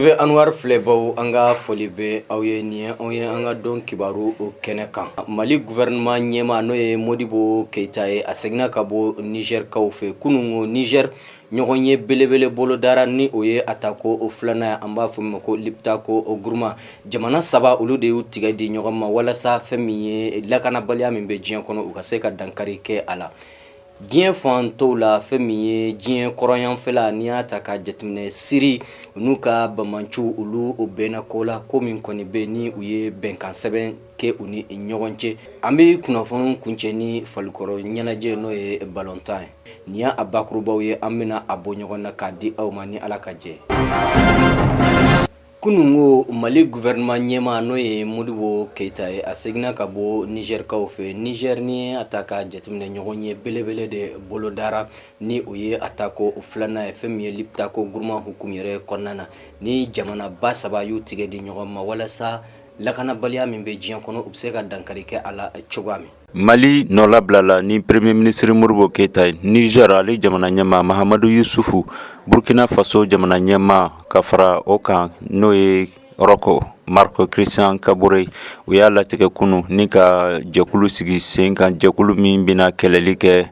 Ve Anwar Flebo anga folibe awye ni onye anga don kibaru o kenekan Mali gouvernement nyema no ye Modibo Keita e asegna kabo Niger kaufe kunungo Niger nyogonye belebele bolo dara ni oye atako o flana amba fumma ko lipta ko o gurma jamana saba ulu de utiga di nyogoma wala sa femiye lakana balya mimbe jian kono ukaseka dankari ke ala Dien fanto la femiye dien koroyan fela niata ka jetmne siri nuka bamanchu ulu obena kola komin koni beni uye benkan seben ke uni nyogonche ambe kunafonu kuncheni falkoro nyanaje no e balontain nia abakruba ye amina abonyogona kadi awmani alakaje kunungo Mali gouvernement nyema no ye Modibo Keita e asegna kabo Niger kaufe Niger ni ataka jetmne nyogonye belebele de bolodara ni uye atako flana fm ye lipta ko gurma hukumire konana ni jamana basaba yu tige di nyogoma wala sa lakana balya mimbe jian kono ubseka dankari ke ala chogami Mali nola blala ni Premier Ministre Modibo Keita Niger ali jamana nyama Mahamadou Youssoufou Burkina Faso jamana nyama kafara okan noye Roko Marco Christian Kabore uya latike kunu nika jekulu sigi senka jekulu min bina keleli ke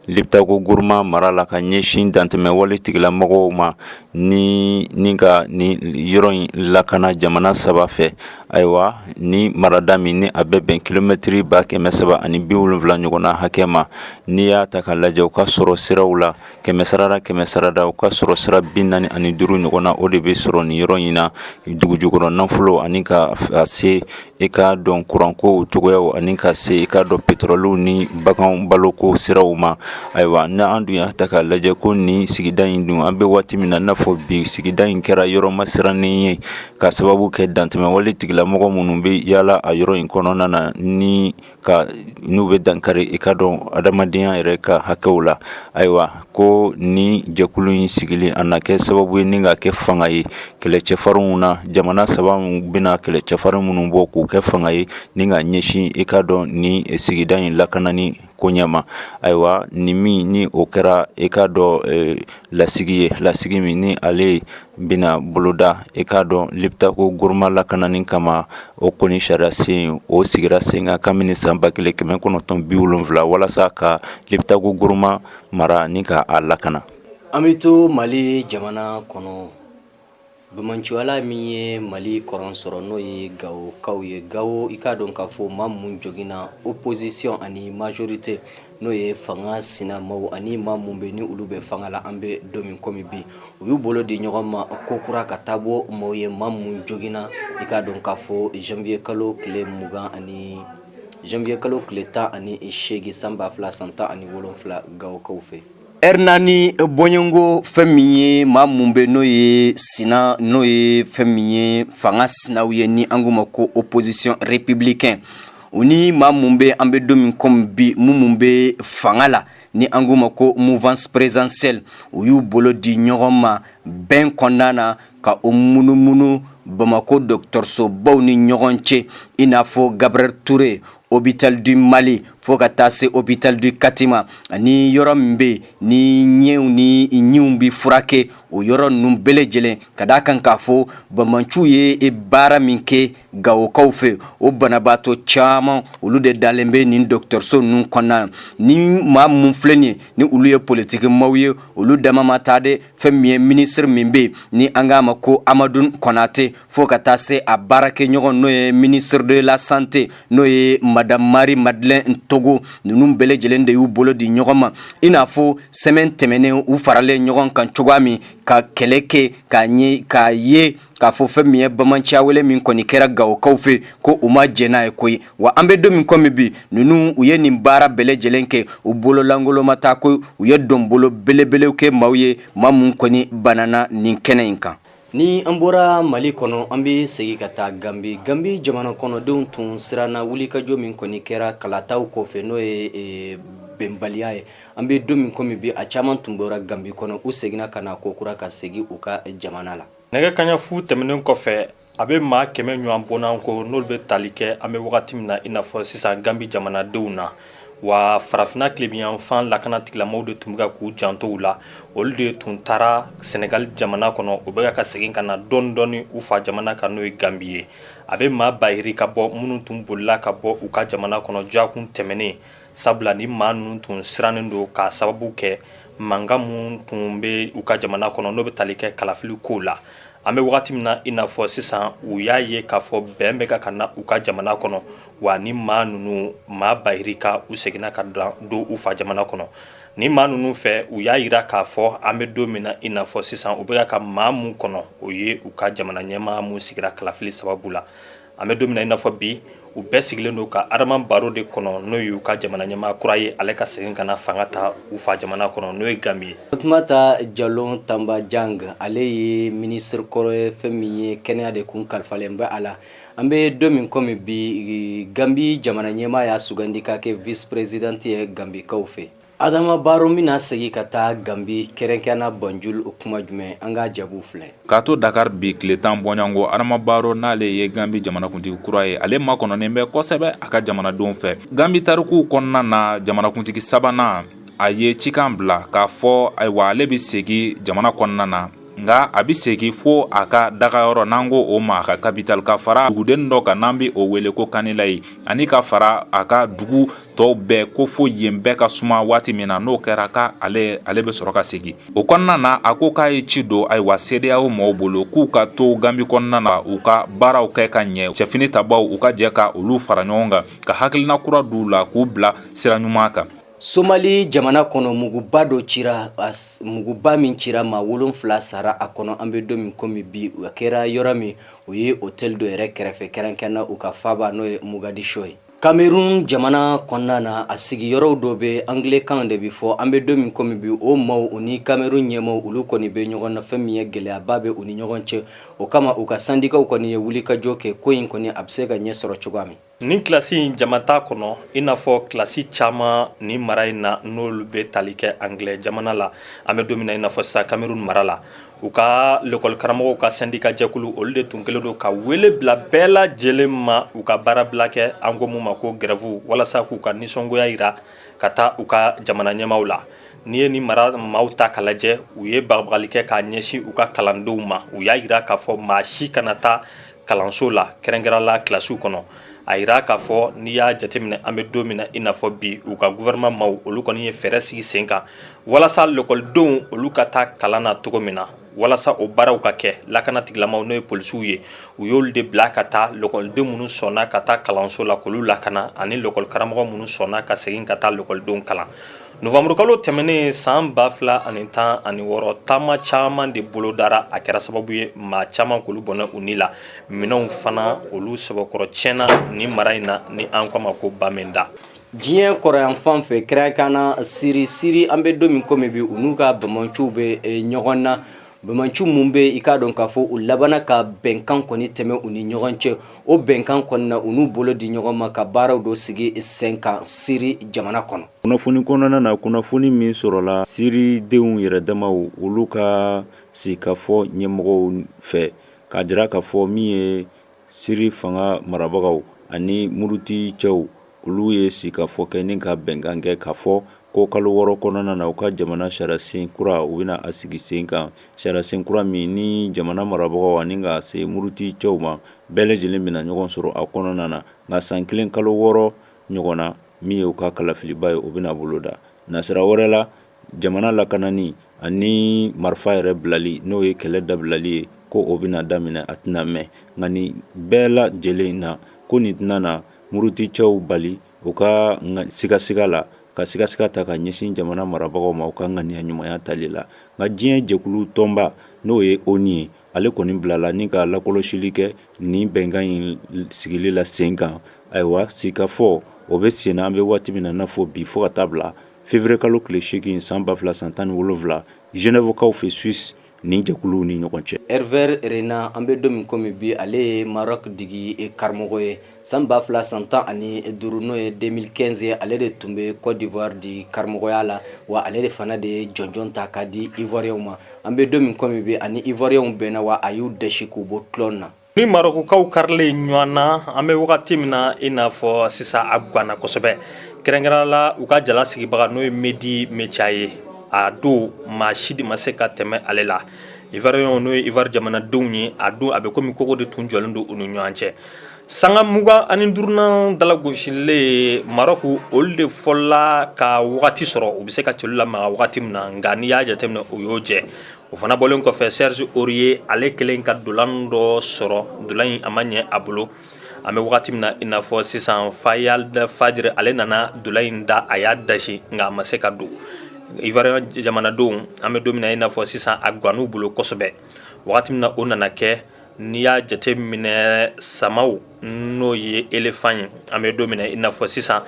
lipta ko gurma marala ka nyeshin danteme wali tigila mogo ma ni nika ni yoron lakana jamana saba fe aywa ni maradami ni abeben kilometri ba keme saba ani biwul vla nyogona hakema ni ya takalaje ka soro sirawla keme sarada ka soro sira binani ani duru nyogona odebe soro ni yoron ina dugujugoro nanfulo anika ase eka don kuranko togoya anika se eka do petrolu ni bagan baloko sirawma aywa na andu ya taka laje ko ni sigida indun ambe wati mina nafo bi sigida inkera yoro masirani ka sababu ke danteme wali tigla mogo munumbe yala ayoro inkono nana ni ka nube dankare eka do adamadiya ereka hakawla aywa ko ni jakulu sigili anake sababu ni nga ke fangayi kele chefaruna jamana sababu bina kele chafari munumbo ku ke fangayi ni nga nyeshi eka do ni sigida in lakanani konyama aywa nimi ni okera ekado lasigi mi ni ale bina buluda ekado lipta ko gurma lakananin kama okoni sharasi o sigira senga kamini samba kile kemen kono ton biulum vla wala saka lipta ko gurma mara nika alakana amito Mali jamana kono Bumanchuala miye Mali koron soro no ye gawo kauye gawo ikadon kafo mamun jogina opposition ani majorité no ye fanga sina maw ani mamumbe ni ulube fanga la ambe domin komi bi uyu bolo di nyogoma kokura katabo maw ye mamun jogina ikadon kafo janvier kalo kle mugan ani janvier kalo kle ta ani shegi samba fla santa ani wolon fla gawo kaufe Ernani Bonyongo femiye mamumbe noye sina noye femiye fanga sina ni angumako opposition républicain uni mamumbe ambe domin comme bi mumumbe fangala ni angumako mouvance présidentielle uyu bolo di nyogoma ben kondana ka munu Bamako Dr So ni nyogonche inafo Gabriel Touré hôpital du Mali fokata se hôpital du Katima ni yorombe ni nyew ni nyumbi furake o yoron num belejele kada kan kafo bamanchu ye e bara minke gawo kaufe o banabato chama ulude dalembe ni Dr So nun konna ni ma mun fleni ni uluye politique mawye ulu dama matade femiye ministre mimbe ni angama ko Amadou Konate fokata se a barake nyogon noye ministre de la santé noye madame Marie Madeleine Togo nunum bele jelende yu bolo di nyogoma inafo semaine temene u farale nyogon kan chogami ka keleke ka ye ka fo femiye bamancha wele min koni kera gawo kaufe ko uma jena e koy wa ambe do min komi bi nunu uye ni bara bele jelenke u bolo langolo mata ko uye dombolo bele ke mawye mamun koni banana nin kene inka ni ambora Mali kono ambi segi kata gambi jamana kono don tun sirana wuli ka jo min koni kera kalataw ko fe no e bembaliae ambi do min komi bi a chaman tumbora gambi kono u segina kana ko kura ka segi u ka jamana la nega kanya fu temenen ko fe abe ma keme nyuan bonan ko nolbe talike ame wakati mina inafo sisa gambi jamana deuna wa farafina tilebiyan fan lakana tigilamɔgɔw de tun bɛ ka k'u janto u la olu de tun taara Senegal jamana kɔnɔ u bɛ ka segin ka na dɔɔni dɔɔni u fa jamana kan n'o ye Gambi ye a bɛ maa bayiri ka bɔ minnu tun bolila ka bɔ u ka jamana kɔnɔ jakun tɛmɛnen sabula ni maa ninnu tun sirannen don k'a sababu kɛ mankan mun tun bɛ u ka jamana kɔnɔ n'o bɛ tali kɛ kalafili kow la an bɛ wagati min na i n'a fɔ sisan u y'a ye k'a fɔ bɛn bɛ ka na u ka jamana kɔnɔ wa ni maa ninnu maa bayiri ka u seginna ka don u fa jamana kɔnɔ ni maa ninnu fɛ u y'a yira k'a fɔ an bɛ don min na i n'a fɔ sisan u bɛ ka maa mun kɔnɔ o ye u ka jamana ɲɛmaa mun sigira kalafili sababu la an bɛ don min na i n'a fɔ bi u bɛɛ sigilen don ka Adama Baro de kɔnɔ n'o ye u ka jamana ɲɛmaa kura ye ale ka segin ka na fanga ta u fa jamana kɔnɔ n'o ye Gambi ye. Fatoumata Jallow Tamba Dieng ale ye ministre kɔrɔ ye fɛn min ye kɛnɛya de kun kalifalen bɛ a la an bɛ don min komi bi Gambi jamana ɲɛmaa y'a sugandi ka kɛ vice présidente ye Gambikaw fɛ Adama Baro mina segi ka taa Gambi kɛrɛnkɛrɛnna Banjul o kuma jumɛn an ka jaabiw filɛ. K'a to Dakar bi tile 10 bɔɲɔngo Adama Baro n'ale ye Gambi jamanakuntigi kura ye ale makɔnɔnen bɛ kosɛbɛ a ka jamanadenw fɛ. Gambi tarikuw kɔnɔna na jamanakuntigi sabanan a ye cikan bila k'a fɔ ayiwa ale bɛ segi jamana kɔnɔna na nga a bɛ segi fo a ka dagayɔrɔ n'an ko o ma a ka capital ka fara duguden dɔ kan n'an bɛ o wele ko Kanilayi ani ka fara a ka dugu tɔw bɛɛ ko fo yen bɛɛ ka suma waati min na n'o kɛra ka ale bɛ sɔrɔ ka segi o kɔnɔna na a ko k'a ye ci don ayiwa CEDEAO mɔgɔw bolo k'u ka to Gambi kɔnɔna na u ka baaraw kɛ ka ɲɛ cɛfini tabaw u ka jɛ ka olu fara ɲɔgɔn kan ka hakilina kura d'u la k'u bila sira ɲuman kan. Somali jamana kɔnɔ muguba dɔ cira muguba min cira maa 7 sara a kɔnɔ an bɛ don min komi bi o kɛra yɔrɔ min o ye hôtel dɔ yɛrɛ kɛrɛfɛ kɛrɛnkɛrɛnna u ka faaba n'o ye Mogadiscio ye. Cameroun jamana kɔnɔna na a sigiyɔrɔw dɔ bɛ anglais-kan de bɛ fɔ an bɛ don min komi bi o maaw u ni Cameroun ɲɛmaaw olu kɔni bɛ ɲɔgɔn na fɛn min ye gɛlɛyaba bɛ u ni ɲɔgɔn cɛ o kama u ka syndicat kɔni ye wulikajɔ kɛ ko in kɔni a bɛ se ka ɲɛ sɔrɔ cogoya min. Ni kilasi in jamata kɔnɔ i n'a fɔ kilasi caman ni mara in na n'olu bɛ tali kɛ anglais jamana la an bɛ don min na i n'a fɔ sisan Cameroun mara la u ka l'école karamɔgɔw ka syndicat jɛkulu olu de tun kɛlen don ka wele bila bɛɛ lajɛlen ma u ka baara bila kɛ an ko mun ma ko grève walasa k'u ka nisɔngoya yira ka taa u ka jamana ɲɛmaaw la n'i ye ni mara maaw ta k'a lajɛ u ye bagabagali kɛ k'a ɲɛsin u ka kalandenw ma u y'a yira k'a fɔ maa si kana taa kalanso la kɛrɛnkɛrɛnla kilasiw kɔnɔ a yira k'a fɔ n'i y'a jateminɛ an bɛ don min na i n'a fɔ bi u ka gouvernement maaw olu kɔni ye fɛɛrɛ sigi sen kan walasa l'écoledenw olu ka taa kalan na cogo min na walasa o baaraw ka kɛ lakana tigilamaw n'o ye polisiw ye u y'olu de bila ka taa l'écoledenw minnu sɔnna ka taa kalanso la k'olu lakana ani l'école karamɔgɔ minnu sɔnna ka segin ka taa l'écoledenw kalan novembre kalo tɛmɛnen san 2016 taama caman de bolodara a kɛra sababu ye maa caman k'olu bɔnɛ u ni la minɛnw fana olu sɛbɛkɔrɔ tiɲɛna ni mara in na ni an ko ma ko Bamenda. Diɲɛ kɔrɔyan fan fɛ kɛrɛnkɛrɛnna siri an bɛ don min komi bi u n'u ka bamanciw bɛ ɲɔgɔn na bamanciw mun bɛ i k'a dɔn k'a fɔ u labana ka bɛnkan kɔni tɛmɛ u ni ɲɔgɔn cɛ o bɛnkan kɔni na u n'u bolo di ɲɔgɔn ma ka baaraw dɔ sigi sen kan siri jamana kɔnɔ. Kunnafoni kɔnɔna na kunnafoni min sɔrɔla siridenw yɛrɛ damaw olu ka sigikafɔ ɲɛmɔgɔw fɛ k'a jira k'a fɔ min ye siri fanga marabagaw ani muruti cɛw olu ye sigikafɔ kɛ ni ka bɛnkan kɛ k'a fɔ ko kalo 6 kɔnɔna na u ka jamana sariyasen kura u bɛna a sigi sen kan sariyasen kura min ni jamana marabagaw ani ka se muruti cɛw ma bɛɛ lajɛlen bɛna ɲɔgɔn sɔrɔ a kɔnɔna na nka san 1 kalo 6 ɲɔgɔn na min ye u ka kalafiliba ye o bɛna boloda nasira wɛrɛ la jamana lakanani ani marifa yɛrɛ bilali n'o ye kɛlɛ dabilali ye ko o bɛna daminɛ a tɛna mɛn nka ni bɛɛ lajɛlen na ko nin tɛna na muruti cɛw bali u ka sigasiga la ka sigasiga ta ka ɲɛsin jamana marabagaw ma u ka ŋaniya ɲumanya tali la nka diɲɛ jɛkulu tɔnba n'o ye ONU ye ale kɔni bilala ni ka lakɔlɔsili kɛ ni bɛnkan in sigili la sen kan ayiwa sigikafɔ o bɛ sen na an bɛ waati min na i n'a fɔ bi fo ka taa bila février kalo tile 8 san 2017 Genève-kaw fɛ Suisse ni jɛkuluw ni ɲɔgɔn cɛ. Hervé Renard an bɛ don min komi bi ale ye Maroc digi karamɔgɔ ye san 2015 n'o ye 2015 ye ale de tun bɛ Côte d'Ivoire di karamɔgɔya la wa ale de fana de ye jɔnjɔn ta k'a di Ivoiriyɛnw ma an bɛ don min komi bi ani Ivoiriyɛnw bɛnna wa a y'u dɛsi k'u bɔ tulon na. ni marokukaw karilen ɲɔgɔn na an bɛ wagati min na i n'a fɔ sisan a ganna kosɛbɛ kɛrɛnkɛrɛnnenya la u ka jala sigibaga n'o ye Medi Mecha ye a don maa si de ma se ka tɛmɛ ale la Ivoirien n'o ye Ivoire jamanadenw ye a don a bɛ komi kogo de tun jɔlen don u ni ɲɔgɔn cɛ sanga 25nan dalagosilen Maroc olu de fɔlɔla ka wagati sɔrɔ u bɛ se ka celu lamaga wagati min na nka n'i y'a jateminɛ o y'o jɛ o fana bɔlen kɔfɛ Serge Aurier ale kelen ka dolan dɔ sɔrɔ dolan in a ma ɲɛ a bolo an bɛ wagati min na i n'a fɔ sisan Fayald Fadjri ale nana dolan in da a y'a dasi nka a ma se ka don Ivoirien jamanadenw an bɛ don min na i n'a fɔ sisan a gann'u bolo kosɛbɛ wagati min na o nana kɛ n'i y'a jate minɛ samaw n'o ye éléphant ye an bɛ don min na i n'a fɔ sisan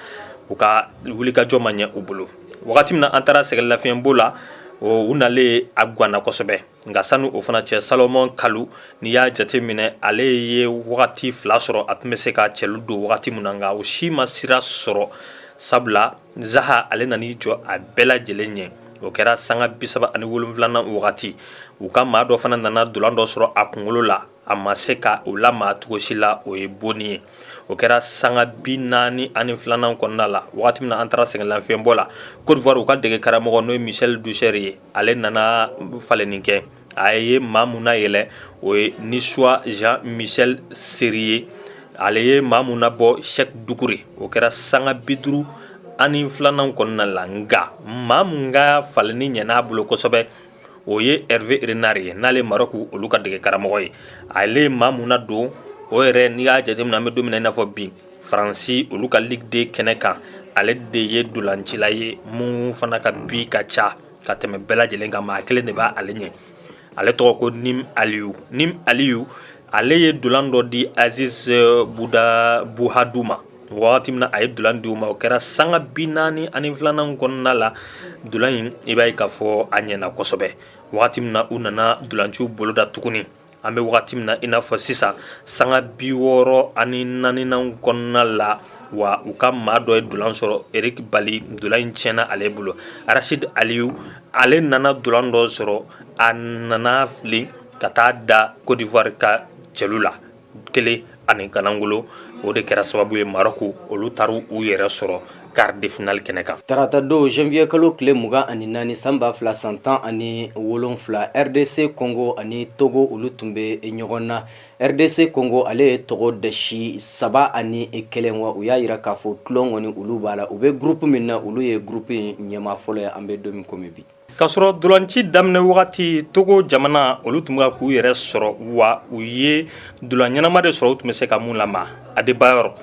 u ka wulikajɔ ma ɲɛ u bolo wagati min na an taara sɛgɛlafiɲɛbo la u nalen a ganna kosɛbɛ nka sanu o fana cɛ Salomon Kalou n'i y'a jate minɛ ale ye wagati 2 sɔrɔ a tun bɛ se ka cɛlu don wagati min na nka o si ma sira sɔrɔ sabula Zaha ale nan'i jɔ a bɛɛ lajɛlen ɲɛ o kɛra sanga 37nan wagati u ka maa dɔ fana nana dolan dɔ sɔrɔ a kunkolo la a ma se ka o lamaga cogo si la o ye Boni ye o kɛra sanga 42nan kɔnɔna la wagati min na an taara sɛgɛnlafiɲɛbɔ la Côte d'Ivoire u ka dege karamɔgɔ n'o ye Michel Ducher ye ale nana falenni kɛ a ye maa mun yɛlɛ o ye Niçois Jean-Michel Serier ale ye maa mun bɔ Cheikh Doucouré o kɛra sanga 52nan kɔnɔna la nka maa mun ka falenni ɲɛn'a bolo kosɛbɛ o ye Hervé Renard ye n'ale Maroc olu ka dege karamɔgɔ ye ale maa mun don o yɛrɛ n'i y'a jateminɛ an bɛ don min na i n'a fɔ bi Faransi olu ka Ligue 2 kɛnɛ kan ale de ye dolancila ye mun fana ka bi ka ca ka tɛmɛ bɛɛ lajɛlen kan maa kelen de b'a ale ɲɛ ale tɔgɔ ko Nim Aliou ale ye dolan dɔ di Aziz Bouhadou ma wagati min na a ye dolan di u ma o kɛra sanga 42nan kɔnɔna la dolan in i b'a ye k'a fɔ a ɲɛna kosɛbɛ wagati min na u nana dolanciw boloda tuguni an bɛ wagati min na i n'a fɔ sisan sanga 64nan kɔnɔna la wa u ka maa dɔ ye dolan sɔrɔ Eric Bali dolan in tiɲɛna ale bolo Rachid Aliou ale nana dolan dɔ sɔrɔ a nana fili ka taa da Côte d'Ivoire ka cɛlu la kelen ani kanangolo o de kɛra sababu ye Maroc olu taru u yɛrɛ sɔrɔ quart de finale kɛnɛ kan tarata don janvier kalo tile 24 san 2017 RDC Congo ani Togo olu tun bɛ ɲɔgɔn na RDC Congo ale ye tɔgɔ dasi 3 ani 1 wa u y'a yira k'a fɔ tulon kɔni olu b'a la u bɛ groupe min na olu ye groupe ɲɛma fɔlɔ ye an bɛ don min komi bi k'a sɔrɔ dolanci daminɛ wagati Togo jamana olu tun bɛ k'u yɛrɛ sɔrɔ wa u ye dolan ɲɛnama de sɔrɔ u tun bɛ se ka mun lama Adebayor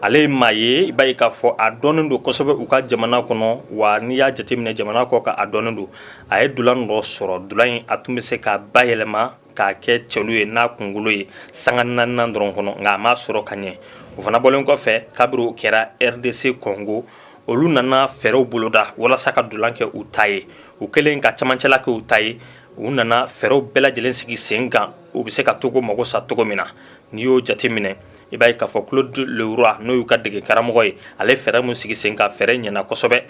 ale ye maa ye i b'a ye k'a fɔ a dɔnnen don kosɛbɛ u ka jamana kɔnɔ wa n'i y'a jateminɛ jamana kɔ ka a dɔnnen don a ye dolan dɔ sɔrɔ dolan in a tun bɛ se ka bayɛlɛma k'a kɛ cɛlu ye n'a kunkolo ye sanga 4nan dɔrɔn kɔnɔ nka a ma sɔrɔ ka ɲɛ o fana bɔlen kɔfɛ kabiri o kɛra RDC Congo olu nana fɛɛrɛw boloda walasa ka dolan kɛ u ta ye u kɛlen ka camancɛla kɛ u ta ye u nana fɛɛrɛw bɛɛ lajɛlen sigi sen kan u bɛ se ka Togo mago sa cogo min na n'i y'o jateminɛ i b'a ye k'a fɔ Claude Leroy n'o y'u ka dege karamɔgɔ ye ale fɛɛrɛ mun sigi sen kan fɛɛrɛ ɲɛna kosɛbɛ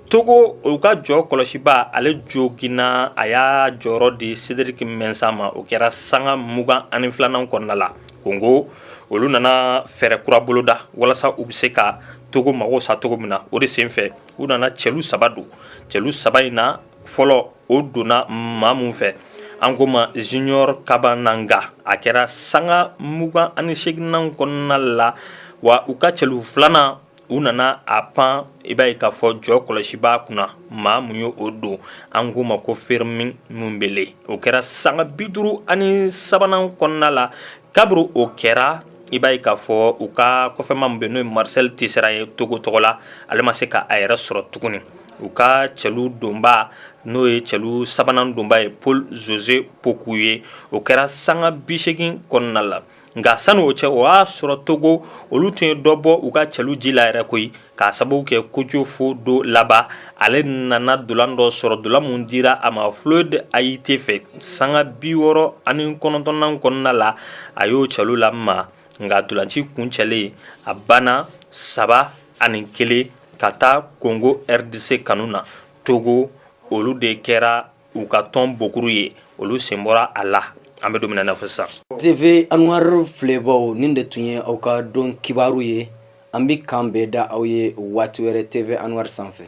Togo u ka jɔ kɔlɔsiba ale joginna a y'a jɔyɔrɔ di Cédric Mensa ma o kɛra sanga 22nan kɔnɔna la Congo olu nana fɛɛrɛ kura boloda walasa u bɛ se ka Togo mago sa cogo min na o de senfɛ u nana cɛlu 3 don cɛlu 3 in na fɔlɔ o donna maa mun fɛ an ko ma Junior Kabananga a kɛra sanga 28nan kɔnɔna la wa u ka cɛlu 2nan u nana a pan i b'a ye k'a fɔ jɔ kɔlɔsiba kunna maa mun ye o don an ko ma ko Fermin Mumbele o kɛra sanga 53nan kɔnɔna la kabiri o kɛra i b'a ye k'a fɔ u ka kɔfɛma mun bɛ n'o ye Marcel Tissera ye Togo tɔgɔ la ale ma se ka a yɛrɛ sɔrɔ tuguni u ka cɛlu donba n'o ye cɛlu 3nan donba ye Paul José Pokou ye o kɛra sanga 80 kɔnɔna la nka sani o cɛ o y'a sɔrɔ Togo olu tun ye dɔ bɔ u ka cɛlu ji la yɛrɛ koyi k'a sababu kɛ Kojofo do laba ale nana dolan dɔ sɔrɔ dolan mun dira a ma Floyd Ayité fɛ sanga 69nan kɔnɔna la a y'o cɛlu la ma nka dolanci kuncɛlen a banna 3-1 ka taa Congo RDC kanu na Togo olu de kɛra u ka tɔn bokuru ye olu sen bɔra a la an bɛ don min na i n'a fɔ sisan. TV Anwar filɛbaw nin de tun ye aw ka dɔn kibaru ye an bɛ kan bɛɛ da aw ye waati wɛrɛ TV Anwar sanfɛ.